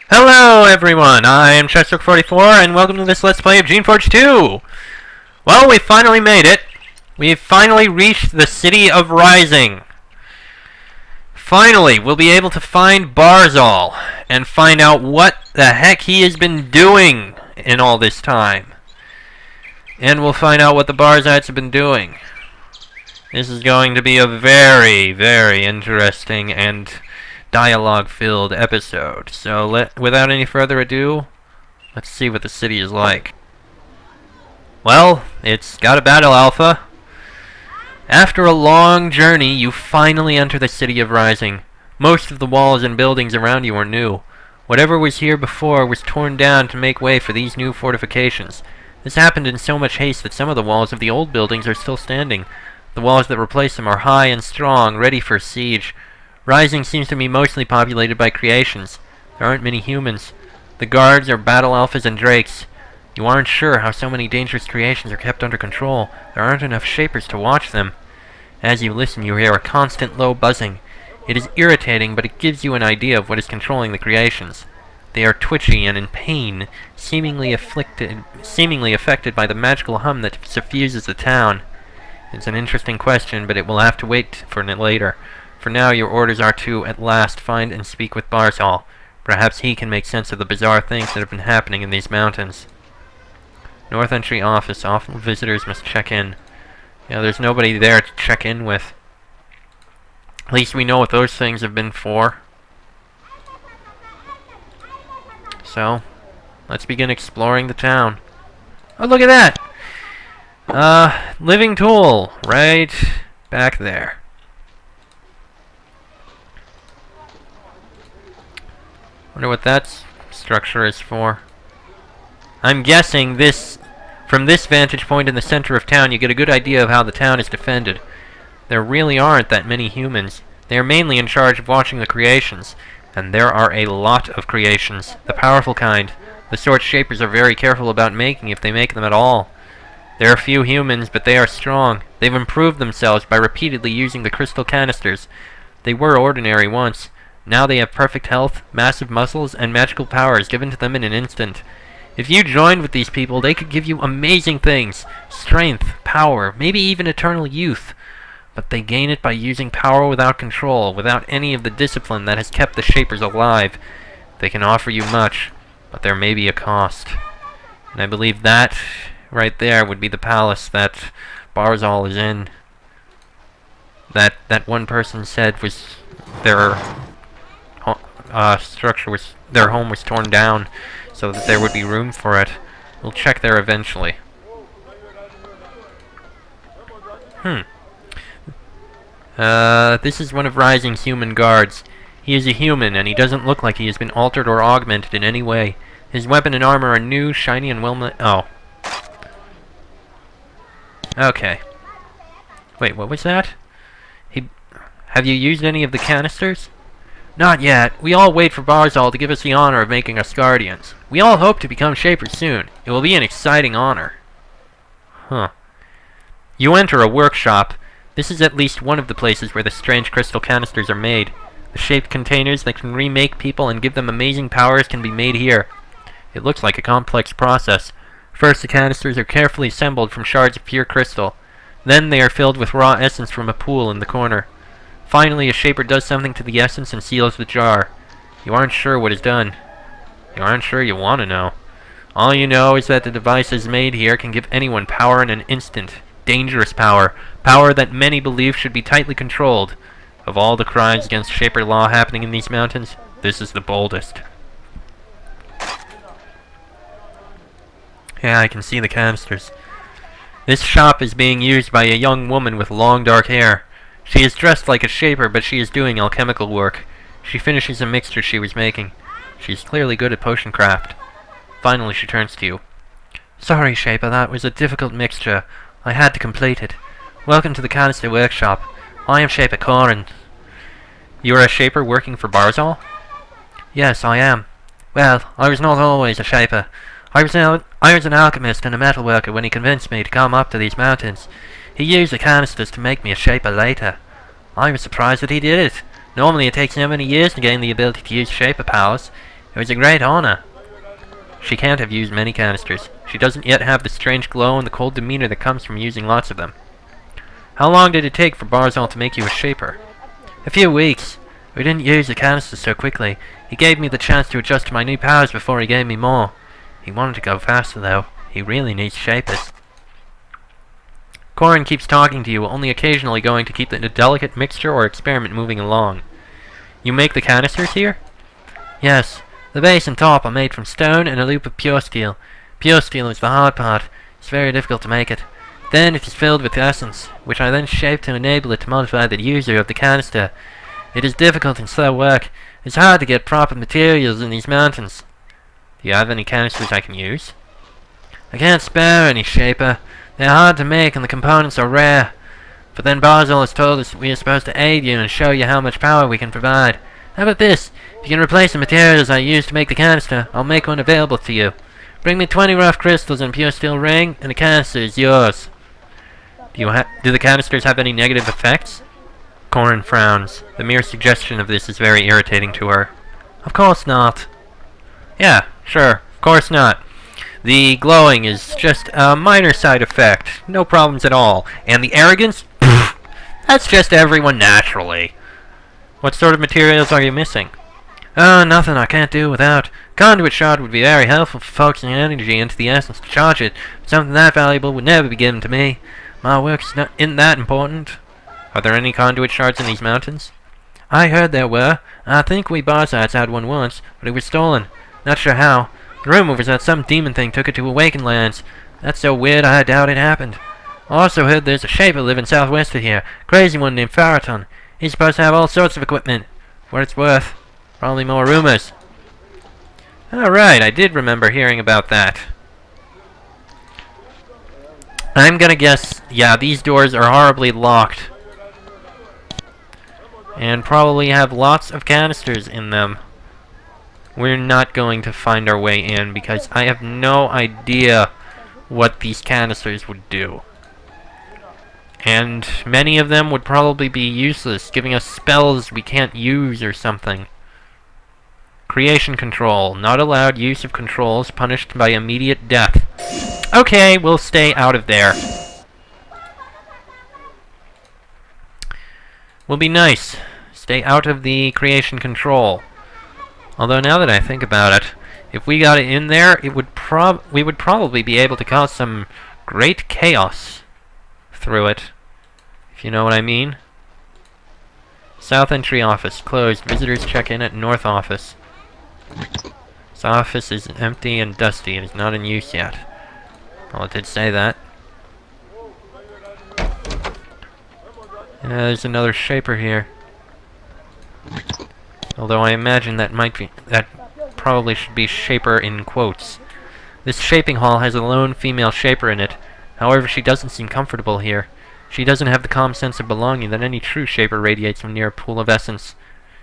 Hello everyone, I am Chester44 and welcome to this Let's Play of Geneforge 2! Well, we finally made it. We've finally reached the City of Rising. Finally, we'll be able to find Barzal and find out what the heck he has been doing in all this time. And we'll find out what the Barzites have been doing. This is going to be a very, very interesting and dialogue-filled episode. So without any further ado, let's see what the city is like. Well, it's got a battle alpha. After a long journey, you finally enter the City of Rising. Most of the walls and buildings around you are new. Whatever was here before was torn down to make way for these new fortifications. This happened in so much haste that some of the walls of the old buildings are still standing. The walls that replace them are high and strong, ready for siege. Rising seems to be mostly populated by creations. There aren't many humans. The guards are battle alphas and drakes. You aren't sure how so many dangerous creations are kept under control. There aren't enough shapers to watch them. As you listen, you hear a constant low buzzing. It is irritating, but it gives you an idea of what is controlling the creations. They are twitchy and in pain, seemingly affected by the magical hum that suffuses the town. It's an interesting question, but it will have to wait for later. For now, your orders are to, at last, find and speak with Barzal. Perhaps he can make sense of the bizarre things that have been happening in these mountains. North Entry Office. All visitors must check in. Yeah, there's nobody there to check in with. At least we know what those things have been for. So, let's begin exploring the town. Oh, look at that! Living tool, right back there. Wonder what that structure is for. I'm guessing from this vantage point in the center of town, you get a good idea of how the town is defended. There really aren't that many humans. They are mainly in charge of watching the creations, and there are a lot of creations, the powerful kind, the sort shapers are very careful about making if they make them at all. There are few humans, but they are strong. They've improved themselves by repeatedly using the crystal canisters. They were ordinary once. Now they have perfect health, massive muscles, and magical powers given to them in an instant. If you joined with these people, they could give you amazing things. Strength, power, maybe even eternal youth. But they gain it by using power without control, without any of the discipline that has kept the Shapers alive. They can offer you much, but there may be a cost. And I believe that, right there, would be the palace that Barzal is in. That one person said was their their home was torn down, so that there would be room for it. We'll check there eventually. This is one of Rising's human guards. He is a human, and he doesn't look like he has been altered or augmented in any way. His weapon and armor are new, shiny, and oh. Okay. Wait, what was that? Have you used any of the canisters? Not yet. We all wait for Barzal to give us the honor of making us guardians. We all hope to become shapers soon. It will be an exciting honor. Huh. You enter a workshop. This is at least one of the places where the strange crystal canisters are made. The shaped containers that can remake people and give them amazing powers can be made here. It looks like a complex process. First, the canisters are carefully assembled from shards of pure crystal. Then they are filled with raw essence from a pool in the corner. Finally, a shaper does something to the essence and seals the jar. You aren't sure what is done. You aren't sure you want to know. All you know is that the devices made here can give anyone power in an instant. Dangerous power. Power that many believe should be tightly controlled. Of all the crimes against shaper law happening in these mountains, this is the boldest. Yeah, I can see the canisters. This shop is being used by a young woman with long dark hair. She is dressed like a shaper, but she is doing alchemical work. She finishes a mixture she was making. She is clearly good at potion craft. Finally, she turns to you. Sorry, Shaper, that was a difficult mixture. I had to complete it. Welcome to the Canister workshop. I am Shaper Corin. You are a shaper working for Barzal? Yes, I am. Well, I was not always a shaper. I was an alchemist and a metalworker when he convinced me to come up to these mountains. He used the canisters to make me a shaper later. I was surprised that he did it. Normally it takes so many years to gain the ability to use shaper powers. It was a great honor. She can't have used many canisters. She doesn't yet have the strange glow and the cold demeanor that comes from using lots of them. How long did it take for Barzal to make you a shaper? A few weeks. We didn't use the canisters so quickly. He gave me the chance to adjust to my new powers before he gave me more. He wanted to go faster, though. He really needs shapers. Corin keeps talking to you, only occasionally going to keep the delicate mixture or experiment moving along. You make the canisters here? Yes. The base and top are made from stone and a loop of pure steel. Pure steel is the hard part. It's very difficult to make it. Then it is filled with essence, which I then shape to enable it to modify the user of the canister. It is difficult and slow work. It's hard to get proper materials in these mountains. Do you have any canisters I can use? I can't spare any, Shaper. They're hard to make and the components are rare. But then Barzal has told us we are supposed to aid you and show you how much power we can provide. How about this? If you can replace the materials I used to make the canister, I'll make one available to you. Bring me 20 rough crystals and a pure steel ring, and the canister is yours. Do the canisters have any negative effects? Corin frowns. The mere suggestion of this is very irritating to her. Of course not. Yeah, sure. Of course not. The glowing is just a minor side effect. No problems at all. And the arrogance? Pfft, that's just everyone naturally. What sort of materials are you missing? Oh, nothing I can't do without. Conduit shard would be very helpful for focusing energy into the essence to charge it. But something that valuable would never be given to me. My work's not that important. Are there any conduit shards in these mountains? I heard there were. I think we Barzites had one once, but it was stolen. Not sure how. The rumor was that some demon thing took it to Awakened Lands. That's so weird I doubt it happened. I also heard there's a shaper living southwest of here. Crazy one named Faraton. He's supposed to have all sorts of equipment. For what it's worth. Probably more rumors. Alright, I did remember hearing about that. I'm gonna guess, yeah, these doors are horribly locked. And probably have lots of canisters in them. We're not going to find our way in because I have no idea what these canisters would do. And many of them would probably be useless, giving us spells we can't use or something. Creation control. Not allowed use of controls, punished by immediate death. Okay, we'll stay out of there. Will be nice. Stay out of the creation control. Although now that I think about it, if we got it in there, it would we would probably be able to cause some great chaos through it. If you know what I mean. South entry office closed. Visitors check in at north office. This office is empty and dusty. It is not in use yet. Well, it did say that. There's another shaper here. Although I imagine that probably should be shaper in quotes. This shaping hall has a lone female shaper in it. However, she doesn't seem comfortable here. She doesn't have the calm sense of belonging that any true shaper radiates from near a pool of essence.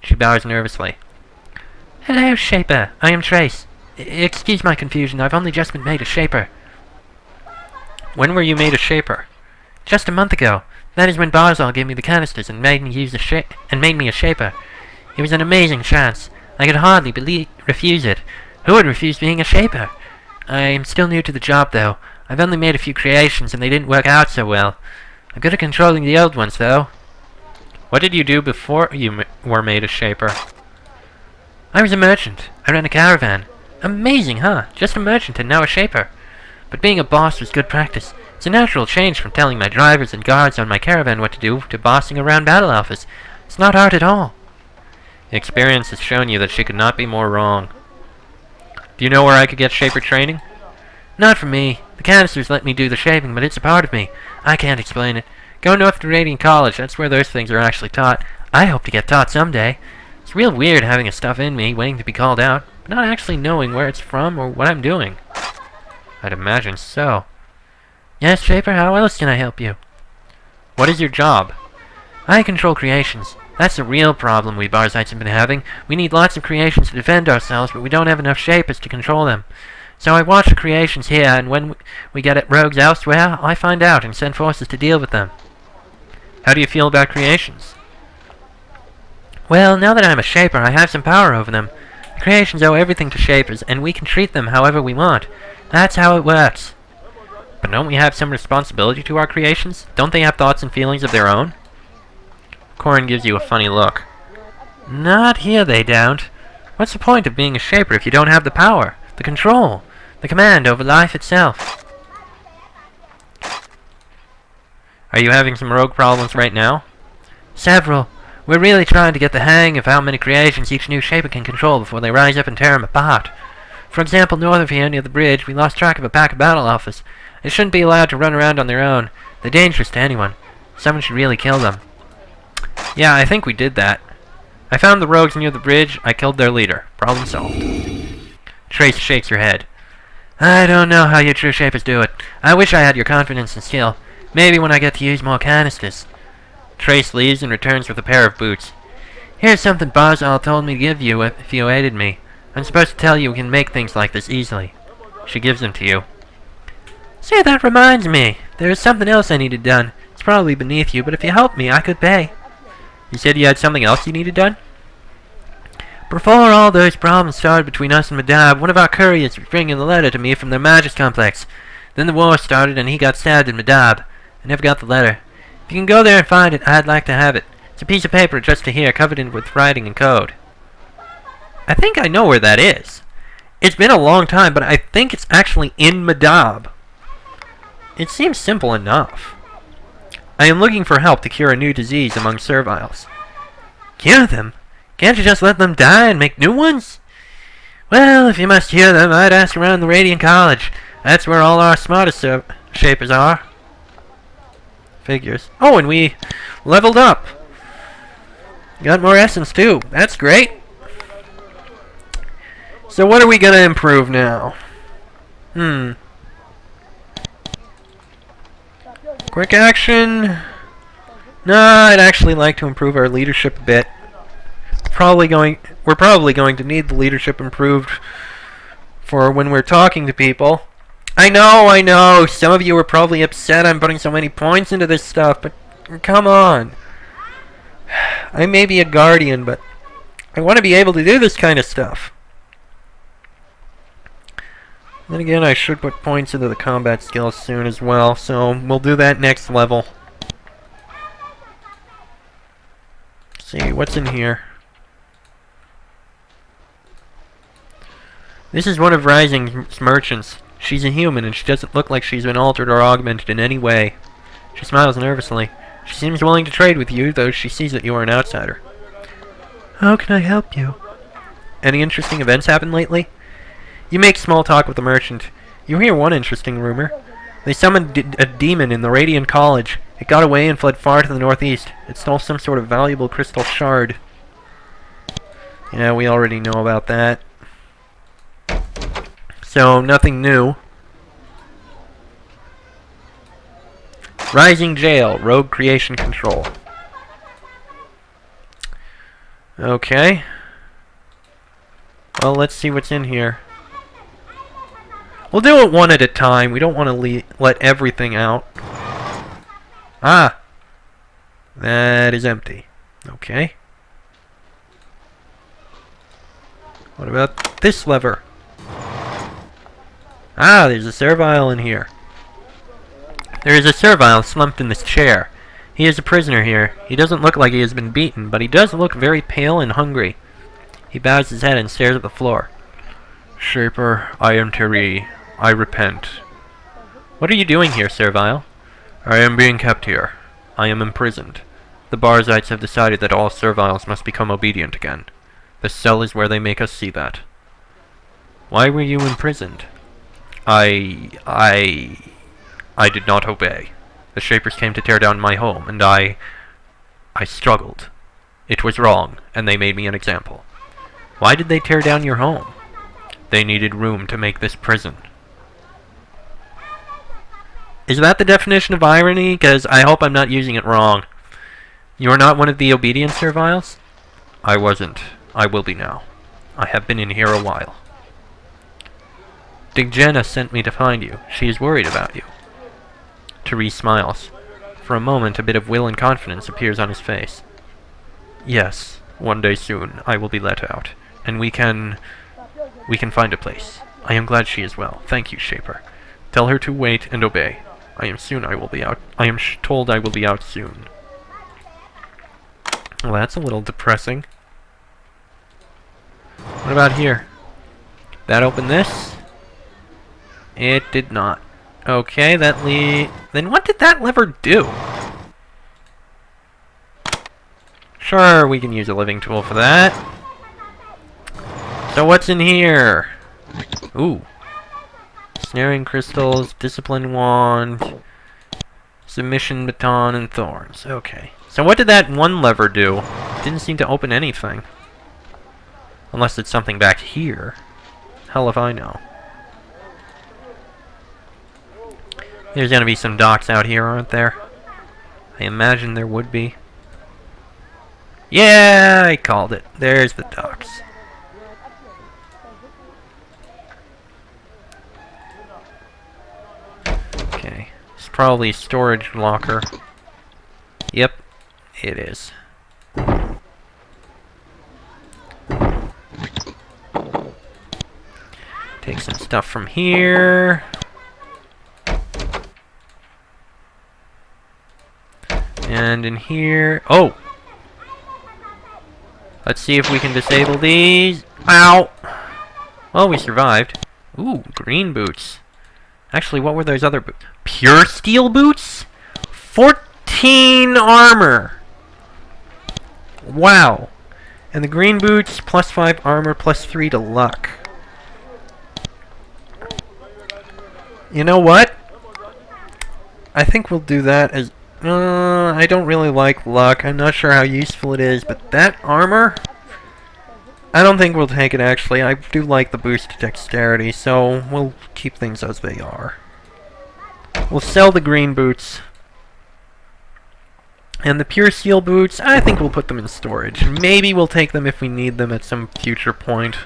She bows nervously. Hello, shaper. I am Trace. Excuse my confusion. I've only just been made a shaper. When were you made a shaper? Just a month ago. That is when Barzal gave me the canisters and made me a shaper. It was an amazing chance. I could hardly refuse it. Who would refuse being a shaper? I am still new to the job, though. I've only made a few creations, and they didn't work out so well. I'm good at controlling the old ones, though. What did you do before you were made a shaper? I was a merchant. I ran a caravan. Amazing, huh? Just a merchant and now a shaper. But being a boss was good practice. It's a natural change from telling my drivers and guards on my caravan what to do to bossing around battle office. It's not hard at all. Experience has shown you that she could not be more wrong. Do you know where I could get shaper training? Not from me. The canisters let me do the shaping, but it's a part of me. I can't explain it. Go north to Radiant College. That's where those things are actually taught. I hope to get taught someday. It's real weird having a stuff in me, waiting to be called out, but not actually knowing where it's from or what I'm doing. I'd imagine so. Yes, Shaper, how else can I help you? What is your job? I control creations. That's the real problem we Barzites have been having. We need lots of creations to defend ourselves, but we don't have enough Shapers to control them. So I watch the creations here, and when we get at rogues elsewhere, I find out and send forces to deal with them. How do you feel about creations? Well, now that I'm a Shaper, I have some power over them. Creations owe everything to Shapers, and we can treat them however we want. That's how it works. But don't we have some responsibility to our creations? Don't they have thoughts and feelings of their own? Corin gives you a funny look. Not here, they don't. What's the point of being a Shaper if you don't have the power, the control, the command over life itself? Are you having some rogue problems right now? Several. We're really trying to get the hang of how many creations each new Shaper can control before they rise up and tear them apart. For example, north of here, near the bridge, we lost track of a pack of battle alphas. They shouldn't be allowed to run around on their own. They're dangerous to anyone. Someone should really kill them. Yeah, I think we did that. I found the rogues near the bridge. I killed their leader. Problem solved. Trace shakes her head. I don't know how you true Shapers do it. I wish I had your confidence and skill. Maybe when I get to use more canisters. Trace leaves and returns with a pair of boots. Here's something Barzal told me to give you if you aided me. I'm supposed to tell you we can make things like this easily. She gives them to you. Say, that reminds me. There is something else I needed done. It's probably beneath you, but if you help me, I could pay. You said you had something else you needed done? Before all those problems started between us and Madab, one of our couriers was bringing a letter to me from their Magus complex. Then the war started and he got stabbed in Madab. I never got the letter. If you can go there and find it, I'd like to have it. It's a piece of paper addressed to here, covered in with writing and code. I think I know where that is. It's been a long time, but I think it's actually in Madab. It seems simple enough. I am looking for help to cure a new disease among Survials. Cure them? Can't you just let them die and make new ones? Well, if you must cure them, I'd ask around the Radiant College. That's where all our smartest Shapers are. Figures. Oh, and we leveled up. Got more essence too. That's great. So what are we gonna improve now? Quick action. No, I'd actually like to improve our leadership a bit. We're probably going to need the leadership improved for when we're talking to people. I know. Some of you are probably upset I'm putting so many points into this stuff, but come on. I may be a guardian, but I want to be able to do this kind of stuff. Then again, I should put points into the combat skills soon as well, so we'll do that next level. Let's see, what's in here? This is one of Rising's merchants. She's a human, and she doesn't look like she's been altered or augmented in any way. She smiles nervously. She seems willing to trade with you, though she sees that you are an outsider. How can I help you? Any interesting events happened lately? You make small talk with the merchant. You hear one interesting rumor. They summoned a demon in the Radiant College. It got away and fled far to the northeast. It stole some sort of valuable crystal shard. Yeah, we already know about that. So, nothing new. Rising Jail, Rogue Creation Control. Okay. Well, let's see what's in here. We'll do it one at a time. We don't want to let everything out. Ah! That is empty. Okay. What about this lever? Ah, there's a Survial in here. There is a Survial slumped in this chair. He is a prisoner here. He doesn't look like he has been beaten, but he does look very pale and hungry. He bows his head and stares at the floor. Shaper, I am Teri. I repent. What are you doing here, Survial? I am being kept here. I am imprisoned. The Barzites have decided that all Survials must become obedient again. The cell is where they make us see that. Why were you imprisoned? I did not obey. The Shapers came to tear down my home, and I struggled. It was wrong, and they made me an example. Why did they tear down your home? They needed room to make this prison. Is that the definition of irony? Because I hope I'm not using it wrong. You are not one of the obedient Survials? I wasn't. I will be now. I have been in here a while. Digena sent me to find you. She is worried about you. Therese smiles. For a moment, a bit of will and confidence appears on his face. Yes, one day soon, I will be let out, and we can find a place. I am glad she is well. Thank you, Shaper. Tell her to wait and obey. I am told I will be out soon. Well, that's a little depressing. What about here? That open this? It did not. Okay, then what did that lever do? Sure, we can use a living tool for that. So what's in here? Ooh. Snaring crystals, discipline wand, submission baton, and thorns. Okay. So what did that one lever do? It didn't seem to open anything. Unless it's something back here. Hell if I know. There's gonna be some docks out here, aren't there? I imagine there would be. Yeah, I called it. There's the docks. Okay. It's probably a storage locker. Yep, it is. Take some stuff from here. And in here... Oh! Let's see if we can disable these. Ow! Well, we survived. Ooh, green boots. Actually, what were those other boots? Pure steel boots? 14 armor! Wow. And the green boots, plus 5 armor, plus 3 to luck. You know what? I think we'll do that as... I don't really like luck. I'm not sure how useful it is, but that armor... I don't think we'll take it, actually. I do like the boost to dexterity, so we'll keep things as they are. We'll sell the green boots. And the pure steel boots, I think we'll put them in storage. Maybe we'll take them if we need them at some future point.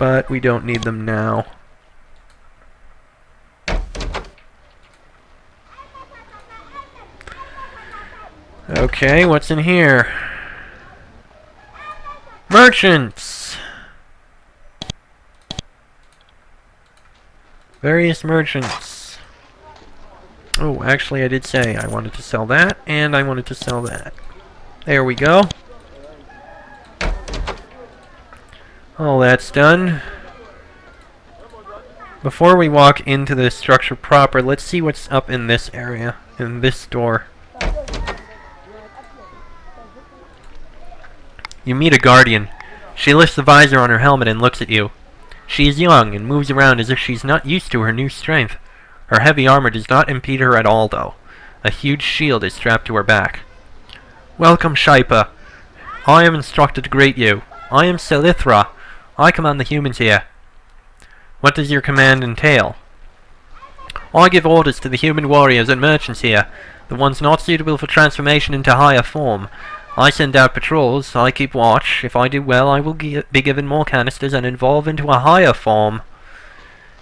But we don't need them now. Okay, what's in here? Merchants! Various merchants. Oh, actually I did say I wanted to sell that, and I wanted to sell that. There we go. All that's done. Before we walk into the structure proper, let's see what's up in this area, in this door. You meet a guardian. She lifts the visor on her helmet and looks at you. She is young and moves around as if she's not used to her new strength. Her heavy armor does not impede her at all, though. A huge shield is strapped to her back. Welcome, Shaipa. I am instructed to greet you. I am Selithra. I command the humans here. What does your command entail? I give orders to the human warriors and merchants here, the ones not suitable for transformation into higher form. I send out patrols, I keep watch. If I do well, I will be given more canisters and evolve into a higher form.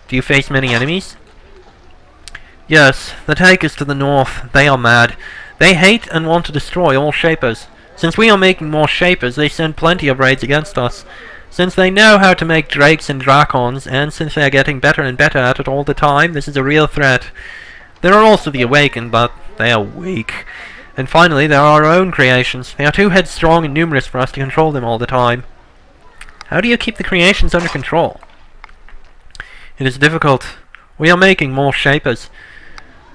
Do you face many enemies? Yes, the Takers to the north. They are mad. They hate and want to destroy all Shapers. Since we are making more Shapers, they send plenty of raids against us. Since they know how to make drakes and dracons, and since they are getting better and better at it all the time, this is a real threat. There are also the Awakened, but they are weak. And finally, there are our own creations. They are too headstrong and numerous for us to control them all the time. How do you keep the creations under control? It is difficult. We are making more Shapers.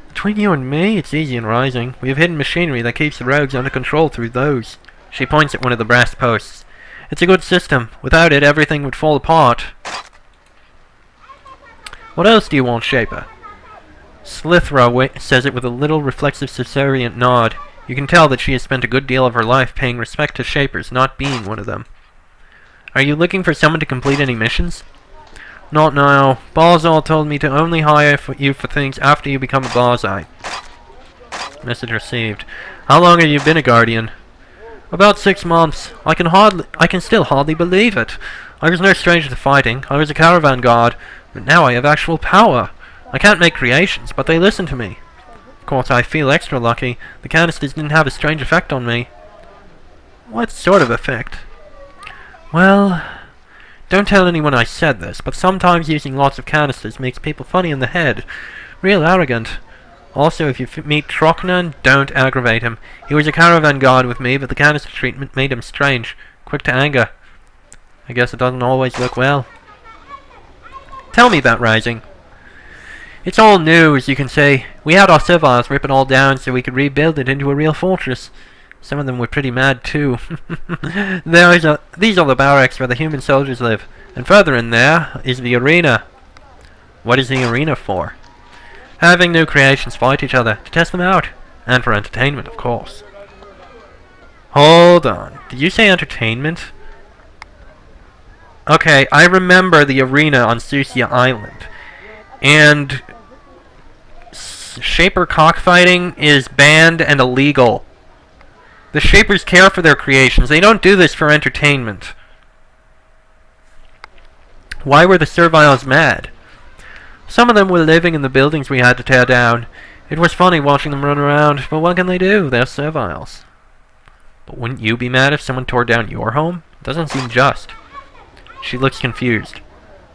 Between you and me, it's easy and rising. We have hidden machinery that keeps the rogues under control through those. She points at one of the brass posts. It's a good system. Without it, everything would fall apart. What else do you want, Shaper? Slithra says it with a little reflexive subservient nod. You can tell that she has spent a good deal of her life paying respect to Shapers, not being one of them. Are you looking for someone to complete any missions? Not now. Barzal told me to only hire you for things after you become a Barzite. Message received. How long have you been a Guardian? About 6 months. I can still hardly believe it. I was no stranger to fighting. I was a caravan guard, but now I have actual power. I can't make creations, but they listen to me. Of course, I feel extra lucky. The canisters didn't have a strange effect on me. What sort of effect? Well, don't tell anyone I said this, but sometimes using lots of canisters makes people funny in the head. Real arrogant. Also, if you meet Trocknan, don't aggravate him. He was a caravan guard with me, but the canister treatment made him strange, quick to anger. I guess it doesn't always look well. Tell me about Rising. It's all new, as you can say. We had our Survials rip it all down so we could rebuild it into a real fortress. Some of them were pretty mad, too. These are the barracks where the human soldiers live. And further in there is the arena. What is the arena for? Having new creations fight each other, to test them out. And for entertainment, of course. Hold on. Did you say entertainment? Okay, I remember the arena on Susia Island. And Shaper cockfighting is banned and illegal. The Shapers care for their creations. They don't do this for entertainment. Why were the Survials mad? Some of them were living in the buildings we had to tear down. It was funny watching them run around, but what can they do? They're Survials. But wouldn't you be mad if someone tore down your home? Doesn't seem just. She looks confused.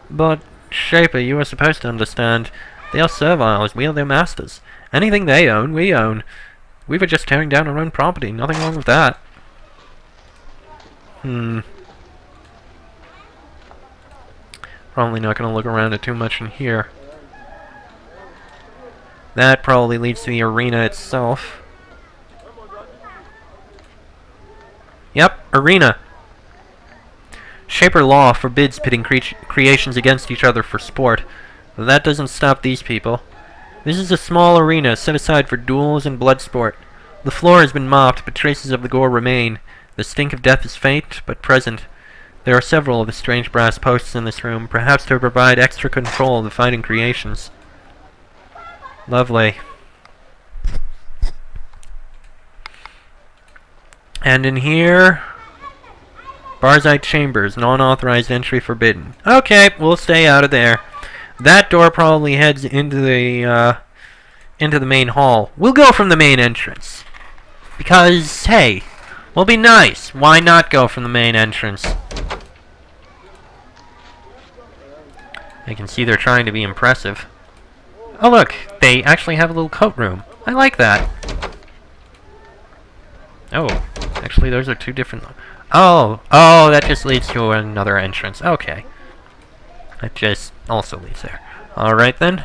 But, Shaper, you are supposed to understand. They are Survials. We are their masters. Anything they own, we own. We were just tearing down our own property. Nothing wrong with that. Probably not going to look around it too much in here. That probably leads to the arena itself. Yep, arena. Shaper law forbids pitting creations against each other for sport. But that doesn't stop these people. This is a small arena set aside for duels and blood sport. The floor has been mopped, but traces of the gore remain. The stink of death is faint, but present. There are several of the strange brass posts in this room, perhaps to provide extra control of the fighting creations. Lovely. And in here... Barzite Chambers, non-authorized entry forbidden. Okay, we'll stay out of there. That door probably heads into the main hall. We'll go from the main entrance. Because, hey, we'll be nice. Why not go from the main entrance? I can see they're trying to be impressive. Oh look, they actually have a little coat room. I like that. Oh, actually those are two different... Oh, that just leads to another entrance. Okay. That just also leads there. Alright then.